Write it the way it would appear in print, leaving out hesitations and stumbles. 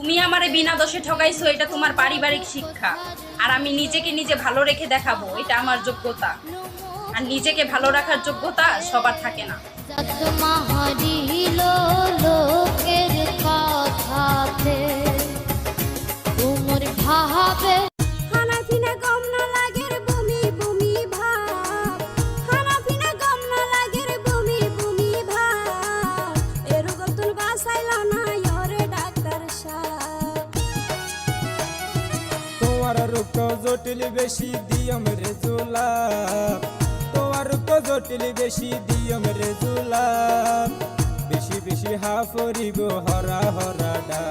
তুমি আমারে বিনা দোষে ঠকাইছো, এটা তোমার পারিবারিক শিক্ষা। আর আমি নিজেকে নিজে ভালো রেখে দেখাবো, এটা আমার যোগ্যতা। আর নিজেকে ভালো রাখার যোগ্যতা সবার থাকে না। লোকের কথাতে তোমার ভাবে হানাফিনা গম না লাগের বমি বমি ভাব, হানাফিনা গম না লাগের বমি বমি ভাব, এর গতুল বাসাইলা না ইরে ডাক্তার সাহেব। তোমার রোগ জটিল বেশি দিও মেরে জুলাম, তোমার রোগ জটিল বেশি দিও মেরে জুলাম, বেশি বেশি হাফরিব হরা হরা ডা।